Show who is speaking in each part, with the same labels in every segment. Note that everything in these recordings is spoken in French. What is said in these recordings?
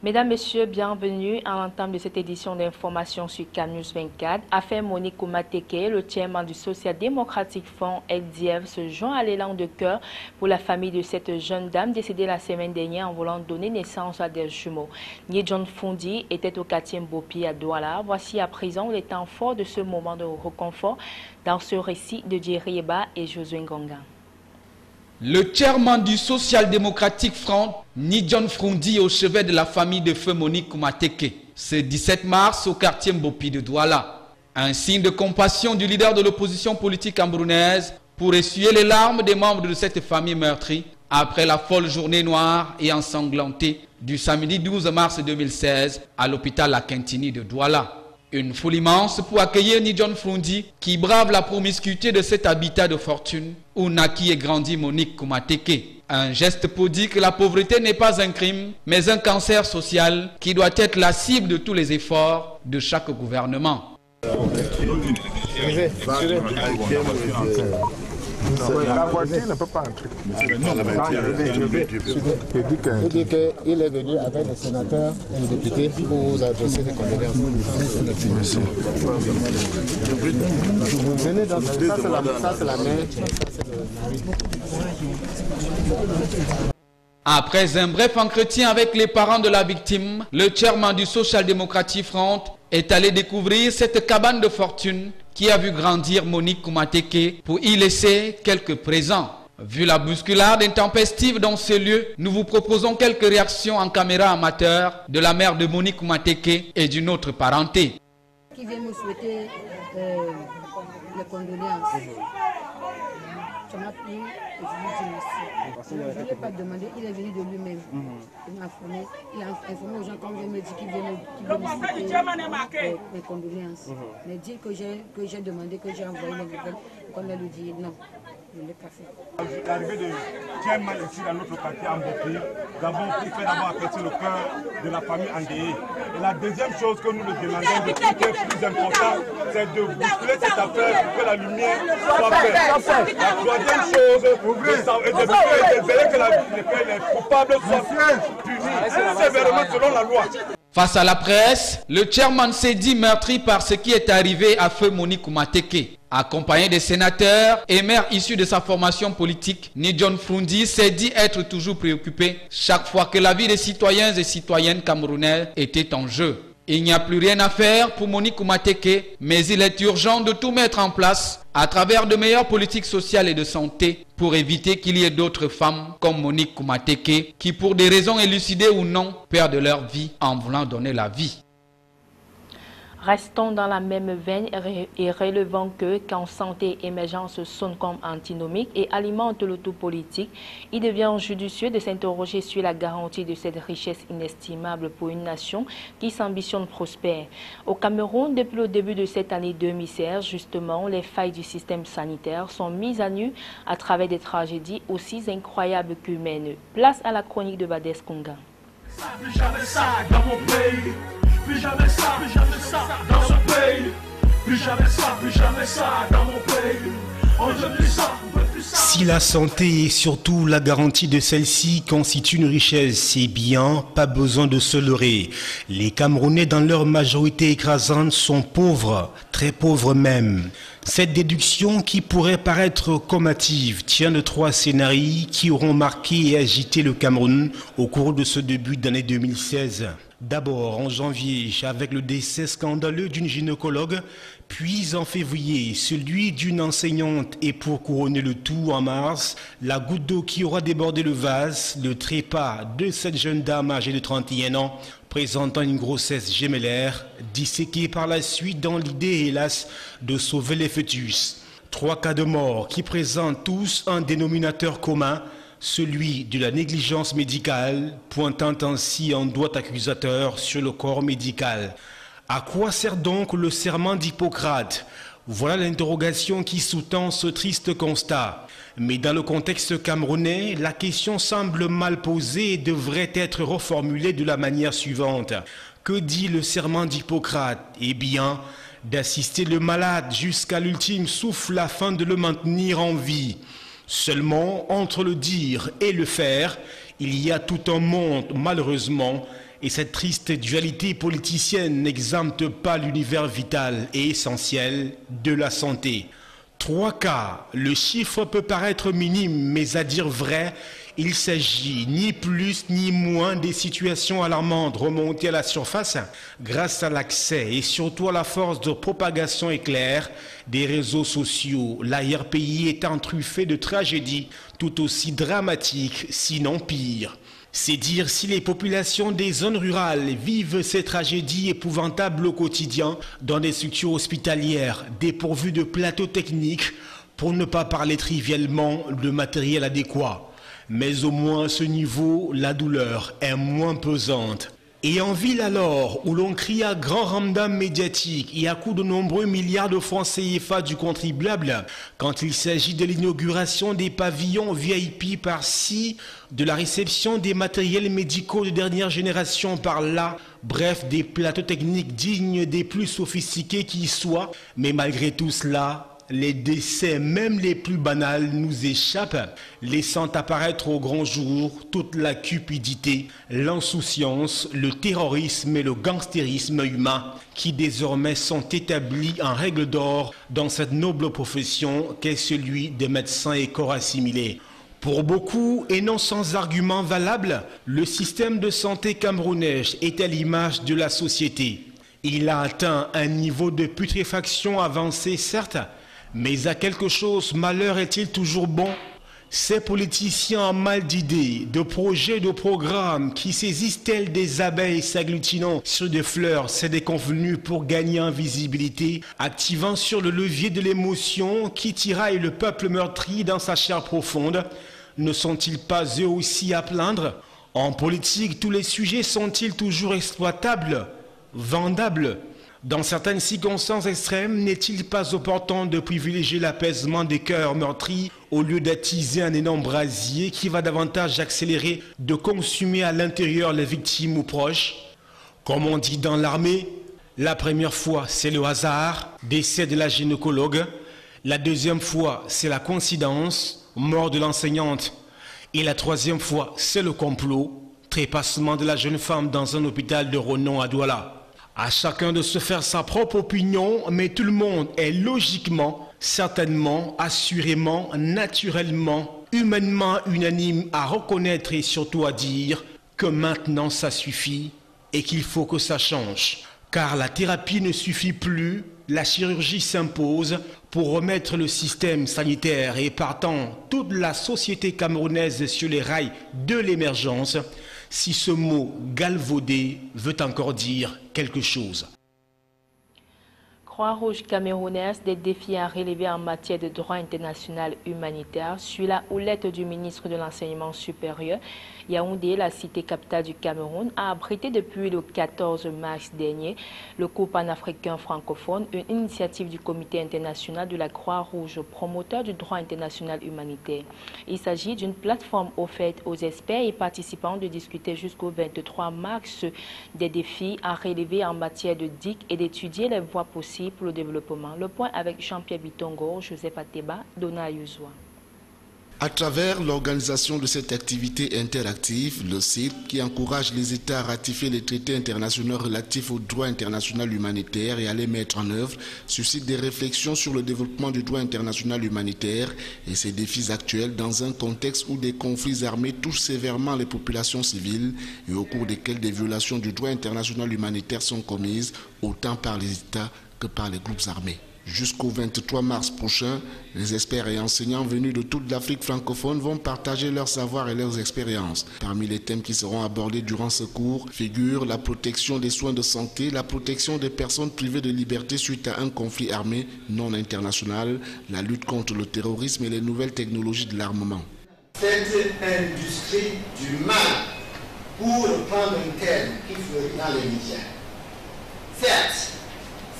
Speaker 1: Mesdames, Messieurs, bienvenue à l'entame de cette édition d'information sur CANews 24. Afin Monique Koumateke, le chairman du Social Democratic Front LDF, se joint à l'élan de cœur pour la famille de cette jeune dame décédée la semaine dernière en voulant donner naissance à des jumeaux. Nye John Fundi était au quartier Mbopi à Douala. Voici à présent les temps forts de ce moment de reconfort dans ce récit de Jerry Eba et Josué Ngonga.
Speaker 2: Le chairman du Social Democratic Front, Nye John Fundi, au chevet de la famille de feu Monique Koumateke, ce 17 mars au quartier Mbopi de Douala. Un signe de compassion du leader de l'opposition politique camerounaise pour essuyer les larmes des membres de cette famille meurtrie après la folle journée noire et ensanglantée du samedi 12 mars 2016 à l'hôpital La Quintini de Douala. Une foule immense pour accueillir Nye John Fundi qui brave la promiscuité de cet habitat de fortune où naquit et grandit Monique Koumateke. Un geste pour dire que la pauvreté n'est pas un crime, mais un cancer social qui doit être la cible de tous les efforts de chaque gouvernement.
Speaker 3: La voiture ne peut pas entrer.
Speaker 4: Il dit qu'il est venu avec les sénateurs et les députés pour vous adresser ses condoléances. Vous venez dans ça, c'est la mère, ça, c'est le mari.
Speaker 2: Après un bref entretien avec les parents de la victime, le chairman du Social Democratic Front est allé découvrir cette cabane de fortune qui a vu grandir Monique Koumateke pour y laisser quelques présents. Vu la bousculade intempestive dans ce lieu, nous vous proposons quelques réactions en caméra amateur de la mère de Monique Koumateke et d'une autre parenté.
Speaker 5: Qui vient nous souhaiter les condoléances. Ça m'a plu et je lui dis merci. Je ne l'ai pas demandé, il est venu de lui-même. Il m'a informé, aux gens quand il me dit qu'il vient me souhaiter les condoléances. Mais dire que j'ai demandé, que j'ai envoyé les nouvelles, qu'on a lui dit non. Je ne l'ai pas fait.
Speaker 3: L'arrivée de chairman ici dans notre quartier en Mbopi, nous avons fait d'abord apprécier le cœur de la famille endeuillée. Et la deuxième chose que nous le demandons de plus plus important, c'est de bousculer cette affaire pour que la lumière soit faite. La troisième chose, est de veiller que les coupables soient punis sévèrement selon la loi.
Speaker 2: Face à la presse, le chairman s'est dit meurtri par ce qui est arrivé à feu Monique Koumateke. Accompagné des sénateurs et maires issus de sa formation politique, Nye John Fundi s'est dit être toujours préoccupé chaque fois que la vie des citoyens et citoyennes camerounais était en jeu. Il n'y a plus rien à faire pour Monique Koumateke, mais il est urgent de tout mettre en place à travers de meilleures politiques sociales et de santé pour éviter qu'il y ait d'autres femmes comme Monique Koumateke qui, pour des raisons élucidées ou non, perdent leur vie en voulant donner la vie.
Speaker 1: Restons dans la même veine et relevant que quand santé et émergence sonnent comme antinomiques et alimentent le tout politique, il devient judicieux de s'interroger sur la garantie de cette richesse inestimable pour une nation qui s'ambitionne prospère. Au Cameroun, depuis le début de cette année 2016, justement, les failles du système sanitaire sont mises à nu à travers des tragédies aussi incroyables qu'humaines. Place à la chronique de Bades Kunga.
Speaker 6: Plus jamais ça dans mon pays. Plus jamais ça dans ce pays. Plus jamais ça dans mon pays. On veut plus ça, on veut plus ça.
Speaker 7: Si la santé et surtout la garantie de celle-ci constitue une richesse, c'est bien, pas besoin de se leurrer. Les Camerounais dans leur majorité écrasante sont pauvres, très pauvres même. Cette déduction qui pourrait paraître combative tient de trois scénarios qui auront marqué et agité le Cameroun au cours de ce début d'année 2016. D'abord en janvier avec le décès scandaleux d'une gynécologue, puis en février celui d'une enseignante et pour couronner le tout en mars, la goutte d'eau qui aura débordé le vase, le trépas de cette jeune dame âgée de 31 ans présentant une grossesse gémellaire, disséquée par la suite dans l'idée hélas de sauver les fœtus. 3 cas de mort qui présentent tous un dénominateur commun, celui de la négligence médicale, pointant ainsi un doigt accusateur sur le corps médical. À quoi sert donc le serment d'Hippocrate? Voilà l'interrogation qui sous-tend ce triste constat. Mais dans le contexte camerounais, la question semble mal posée et devrait être reformulée de la manière suivante. Que dit le serment d'Hippocrate? Eh bien, d'assister le malade jusqu'à l'ultime souffle afin de le maintenir en vie. Seulement, entre le dire et le faire, il y a tout un monde, malheureusement, Et cette triste dualité politicienne n'exempte pas l'univers vital et essentiel de la santé. 3 cas, le chiffre peut paraître minime, mais à dire vrai, il s'agit ni plus ni moins des situations alarmantes remontées à la surface grâce à l'accès et surtout à la force de propagation éclair des réseaux sociaux. L'arrière-pays étant truffé de tragédies tout aussi dramatiques, sinon pires. C'est dire si les populations des zones rurales vivent ces tragédies épouvantables au quotidien dans des structures hospitalières dépourvues de plateaux techniques, pour ne pas parler trivialement de matériel adéquat. Mais au moins à ce niveau, la douleur est moins pesante. Et en ville alors, où l'on crie à grand ramdam médiatique et à coups de nombreux milliards de francs CFA du contribuable, quand il s'agit de l'inauguration des pavillons VIP par-ci, de la réception des matériels médicaux de dernière génération par-là, bref, des plateaux techniques dignes des plus sophistiqués qui soient, mais malgré tout cela, les décès, même les plus banals, nous échappent, laissant apparaître au grand jour toute la cupidité, l'insouciance, le terrorisme et le gangstérisme humain qui désormais sont établis en règle d'or dans cette noble profession qu'est celui des médecins et corps assimilés. Pour beaucoup, et non sans argument valable, le système de santé camerounais est à l'image de la société. Il a atteint un niveau de putréfaction avancé, certes, mais à quelque chose, malheur est-il toujours bon? Ces politiciens en mal d'idées, de projets, de programmes qui saisissent tels des abeilles s'agglutinant sur des fleurs, c'est déconvenu pour gagner en visibilité, activant sur le levier de l'émotion qui tiraille le peuple meurtri dans sa chair profonde. Ne sont-ils pas eux aussi à plaindre? En politique, tous les sujets sont-ils toujours exploitables, vendables? Dans certaines circonstances extrêmes, n'est-il pas opportun de privilégier l'apaisement des cœurs meurtris au lieu d'attiser un énorme brasier qui va davantage accélérer de consumer à l'intérieur les victimes ou proches? Comme on dit dans l'armée, la première fois c'est le hasard, décès de la gynécologue. La deuxième fois c'est la coïncidence, mort de l'enseignante. Et la troisième fois c'est le complot, trépassement de la jeune femme dans un hôpital de renom à Douala. À chacun de se faire sa propre opinion, mais tout le monde est logiquement, certainement, assurément, naturellement, humainement unanime à reconnaître et surtout à dire que maintenant ça suffit et qu'il faut que ça change. Car la thérapie ne suffit plus, la chirurgie s'impose pour remettre le système sanitaire et partant toute la société camerounaise sur les rails de l'émergence, si ce mot galvaudé veut encore dire quelque chose.
Speaker 1: Croix-Rouge camerounaise, des défis à relever en matière de droit international humanitaire sur la houlette du ministre de l'Enseignement supérieur. Yaoundé, la cité capitale du Cameroun, a abrité depuis le 14 mars dernier le cours panafricain francophone, une initiative du Comité international de la Croix-Rouge, promoteur du droit international humanitaire. Il s'agit d'une plateforme offerte aux experts et participants de discuter jusqu'au 23 mars des défis à relever en matière de DIC et d'étudier les voies possibles pour le développement. Le point avec Jean-Pierre Bitongo, Joseph Ateba, Dona Yuzwa.
Speaker 8: À travers l'organisation de cette activité interactive, le CID, qui encourage les États à ratifier les traités internationaux relatifs au droit international humanitaire et à les mettre en œuvre, suscite des réflexions sur le développement du droit international humanitaire et ses défis actuels dans un contexte où des conflits armés touchent sévèrement les populations civiles et au cours desquels des violations du droit international humanitaire sont commises autant par les États que par les groupes armés. Jusqu'au 23 mars prochain, les experts et enseignants venus de toute l'Afrique francophone vont partager leurs savoirs et leurs expériences. Parmi les thèmes qui seront abordés durant ce cours figurent la protection des soins de santé, la protection des personnes privées de liberté suite à un conflit armé non international, la lutte contre le terrorisme et les nouvelles technologies de l'armement.
Speaker 9: Cette industrie du mal, pour reprendre un terme qui fleurit dans les médias, certes,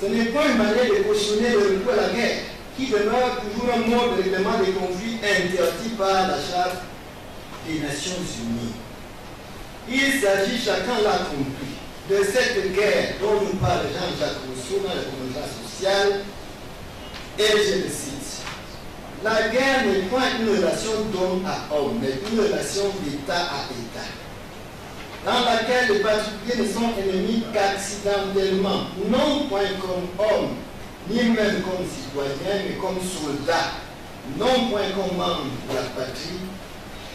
Speaker 9: ce n'est pas une manière de cautionner le recours à la guerre, qui demeure toujours un mode de règlement des conflits interdit par la Charte des Nations Unies. Il s'agit, chacun l'a compris, de cette guerre dont nous parle Jean-Jacques Rousseau dans la Convention sociale, et je le cite, la guerre n'est pas une relation d'homme à homme, mais une relation d'État à État. dans laquelle les particuliers ne sont ennemis qu'accidentellement, non point comme hommes, ni même comme citoyens, mais comme soldats, non point comme membres de la patrie,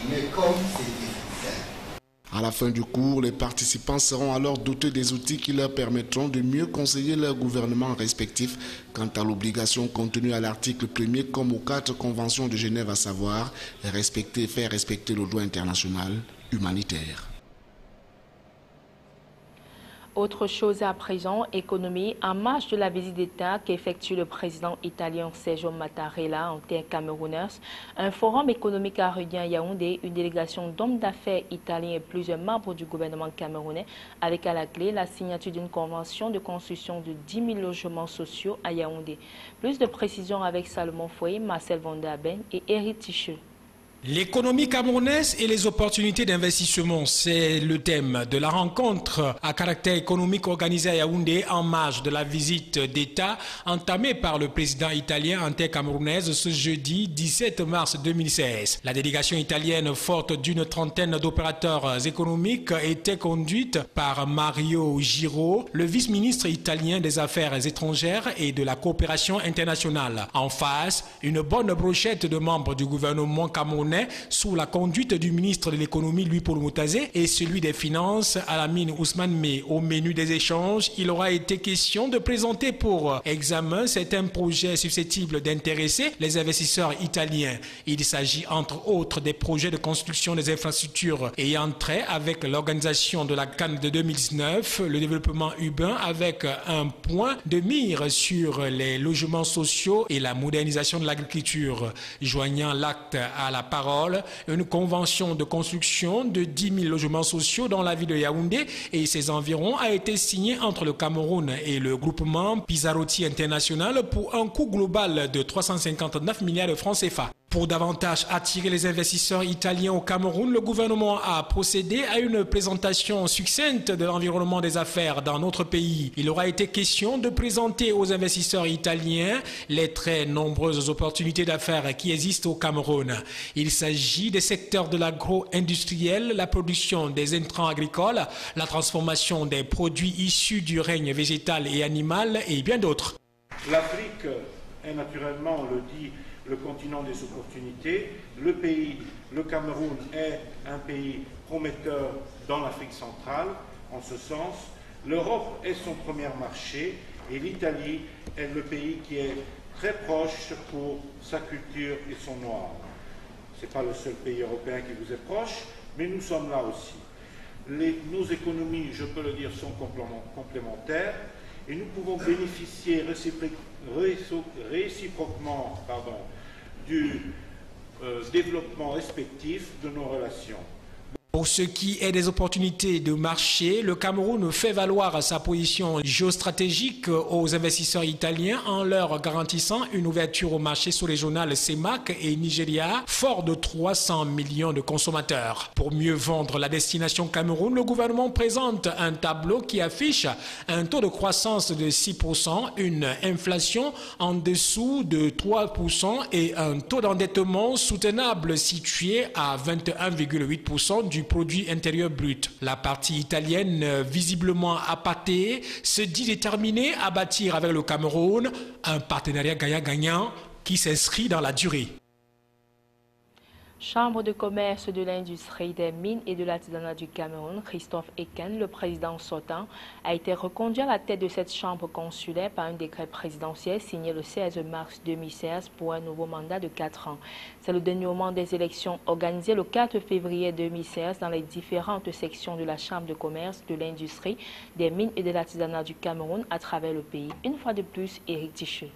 Speaker 9: mais comme ses déficitaires.
Speaker 8: À la fin du cours, les participants seront alors dotés des outils qui leur permettront de mieux conseiller leurs gouvernements respectifs quant à l'obligation contenue à l'article 1er comme aux 4 conventions de Genève, à savoir respecter et faire respecter le droit international humanitaire.
Speaker 1: Autre chose à présent, économie, en marge de la visite d'État qu'effectue le président italien Sergio Mattarella en terre camerounaise, un forum économique a réuni à Yaoundé une délégation d'hommes d'affaires italiens et plusieurs membres du gouvernement camerounais, avec à la clé la signature d'une convention de construction de 10 000 logements sociaux à Yaoundé. Plus de précisions avec Salomon Foye, Marcel Vondaben et Eric Ticheux.
Speaker 10: L'économie camerounaise et les opportunités d'investissement, c'est le thème de la rencontre à caractère économique organisée à Yaoundé en marge de la visite d'État entamée par le président italien en terre camerounaise ce jeudi 17 mars 2016. La délégation italienne, forte d'une trentaine d'opérateurs économiques, était conduite par Mario Giro, le vice-ministre italien des Affaires étrangères et de la coopération internationale. En face, une bonne brochette de membres du gouvernement camerounais sous la conduite du ministre de l'économie Louis-Paul Moutazé et celui des finances Alamine Ousmane May. Au menu des échanges, il aura été question de présenter pour examen certains projets susceptibles d'intéresser les investisseurs italiens. Il s'agit entre autres des projets de construction des infrastructures ayant trait avec l'organisation de la Cannes de 2019, le développement urbain avec un point de mire sur les logements sociaux et la modernisation de l'agriculture. Joignant l'acte à la parole, une convention de construction de 10 000 logements sociaux dans la ville de Yaoundé et ses environs a été signée entre le Cameroun et le groupement Pizzarotti International pour un coût global de 359 milliards de francs CFA. Pour davantage attirer les investisseurs italiens au Cameroun, le gouvernement a procédé à une présentation succincte de l'environnement des affaires dans notre pays. Il aura été question de présenter aux investisseurs italiens les très nombreuses opportunités d'affaires qui existent au Cameroun. Il s'agit des secteurs de l'agro-industriel, la production des intrants agricoles, la transformation des produits issus du règne végétal et animal et bien d'autres.
Speaker 11: L'Afrique est naturellement, on le dit, le continent des opportunités. Le pays, le Cameroun, est un pays prometteur dans l'Afrique centrale. En ce sens, l'Europe est son premier marché et l'Italie est le pays qui est très proche pour sa culture et son noir. Ce n'est pas le seul pays européen qui vous est proche, mais nous sommes là aussi. Nos économies, je peux le dire, sont complémentaires et nous pouvons bénéficier réciproquement du développement respectif de nos relations.
Speaker 10: Pour ce qui est des opportunités de marché, le Cameroun fait valoir sa position géostratégique aux investisseurs italiens en leur garantissant une ouverture au marché sous-régional CEMAC et Nigeria, fort de 300 millions de consommateurs. Pour mieux vendre la destination Cameroun, le gouvernement présente un tableau qui affiche un taux de croissance de 6%, une inflation en dessous de 3% et un taux d'endettement soutenable situé à 21,8% du produit intérieur brut. La partie italienne, visiblement appâtée, se dit déterminée à bâtir avec le Cameroun un partenariat gagnant-gagnant qui s'inscrit dans la durée.
Speaker 1: Chambre de commerce de l'industrie des mines et de l'artisanat du Cameroun, Christophe Eken, le président sortant, a été reconduit à la tête de cette chambre consulaire par un décret présidentiel signé le 16 mars 2016 pour un nouveau mandat de 4 ans. C'est le dénouement des élections organisées le 4 février 2016 dans les différentes sections de la Chambre de commerce de l'industrie des mines et de l'artisanat du Cameroun à travers le pays. Une fois de plus, Eric Ticheux.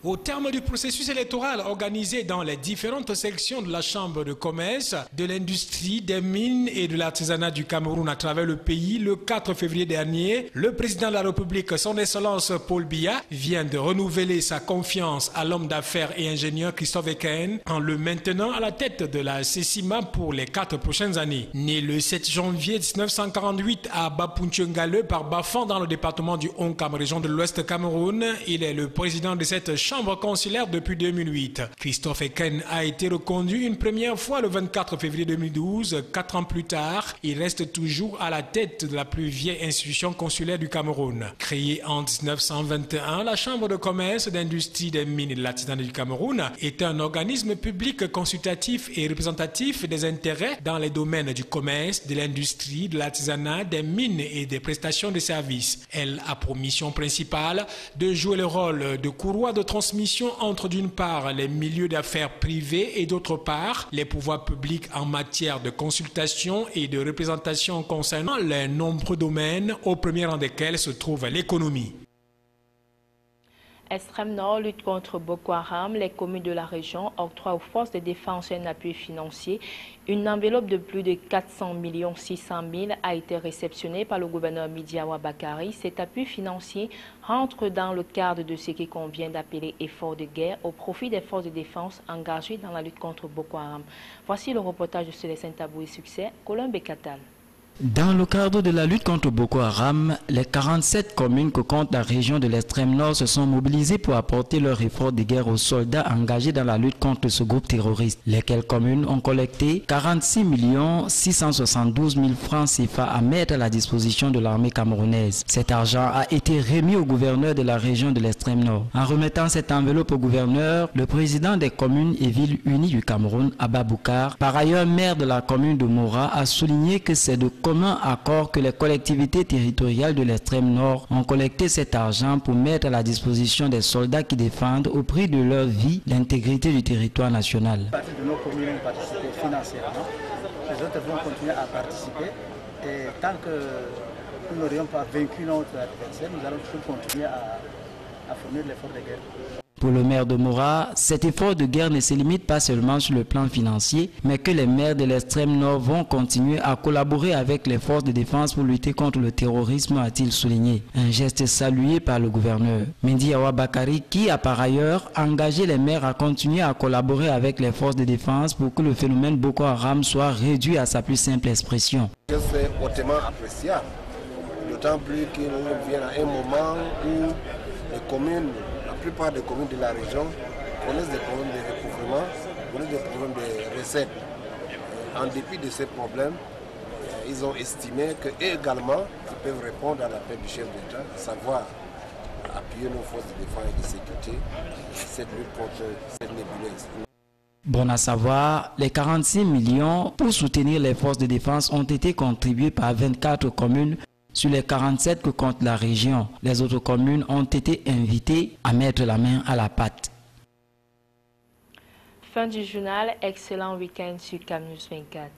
Speaker 10: Au terme du processus électoral organisé dans les différentes sections de la Chambre de commerce, de l'industrie, des mines et de l'artisanat du Cameroun à travers le pays, le 4 février dernier, le président de la République, son Excellence Paul Biya, vient de renouveler sa confiance à l'homme d'affaires et ingénieur Christophe Eken en le maintenant à la tête de la CECIMA pour les 4 prochaines années. Né le 7 janvier 1948 à Bapuntiongale par Bafan dans le département du Onkam, région de l'Ouest Cameroun, il est le président de cette chambre chambre consulaire depuis 2008. Christophe Eken a été reconduit une première fois le 24 février 2012. 4 ans plus tard, il reste toujours à la tête de la plus vieille institution consulaire du Cameroun. Créée en 1921, la Chambre de commerce, d'industrie, des mines et de l'artisanat du Cameroun est un organisme public consultatif et représentatif des intérêts dans les domaines du commerce, de l'industrie, de l'artisanat, des mines et des prestations de services. Elle a pour mission principale de jouer le rôle de courroie de transmission entre d'une part les milieux d'affaires privés et d'autre part les pouvoirs publics en matière de consultation et de représentation concernant les nombreux domaines, au premier rang desquels se trouve l'économie.
Speaker 1: Extrême Nord lutte contre Boko Haram. Les communes de la région octroient aux forces de défense un appui financier. Une enveloppe de plus de 400 600 000 a été réceptionnée par le gouverneur Midiawa Bakari. Cet appui financier rentre dans le cadre de ce qu'il convient d'appeler effort de guerre au profit des forces de défense engagées dans la lutte contre Boko Haram. Voici le reportage de Célestin Tabou et Succès, Colombe et Catal.
Speaker 12: Dans le cadre de la lutte contre Boko Haram, les 47 communes que compte la région de l'extrême nord se sont mobilisées pour apporter leur effort de guerre aux soldats engagés dans la lutte contre ce groupe terroriste. Lesquelles communes ont collecté 46 672 000 francs CFA à mettre à la disposition de l'armée camerounaise. Cet argent a été remis au gouverneur de la région de l'extrême nord. En remettant cette enveloppe au gouverneur, le président des communes et villes unies du Cameroun, Abba Boukar, par ailleurs maire de la commune de Mora, a souligné que c'est de commun accord que les collectivités territoriales de l'extrême nord ont collecté cet argent pour mettre à la disposition des soldats qui défendent au prix de leur vie l'intégrité du territoire national.
Speaker 13: À partir de nos communes ont participé financièrement, les autres vont continuer à participer et tant que nous n'aurions pas vaincu notre adversaire, nous allons toujours continuer à fournir l'effort de guerre.
Speaker 12: Pour le maire de Mora, cet effort de guerre ne se limite pas seulement sur le plan financier, mais que les maires de l'extrême nord vont continuer à collaborer avec les forces de défense pour lutter contre le terrorisme, a-t-il souligné. Un geste salué par le gouverneur. Midiawa Bakari, qui a par ailleurs engagé les maires à continuer à collaborer avec les forces de défense pour que le phénomène Boko Haram soit réduit à sa plus simple expression.
Speaker 14: C'est hautement appréciable, d'autant plus qu'il vient à un moment où les communes, la plupart des communes de la région connaissent des problèmes de recouvrement, connaissent des problèmes de recettes. En dépit de ces problèmes, ils ont estimé qu'eux également ils peuvent répondre à l'appel du chef d'État, savoir appuyer nos forces de défense et de sécurité cette lutte contre cette nébuleuse.
Speaker 12: Bon à savoir, les 46 millions pour soutenir les forces de défense ont été contribués par 24 communes sur les 47 que compte la région. Les autres communes ont été invitées à mettre la main à la pâte.
Speaker 1: Fin du journal, excellent week-end sur CamNews 24.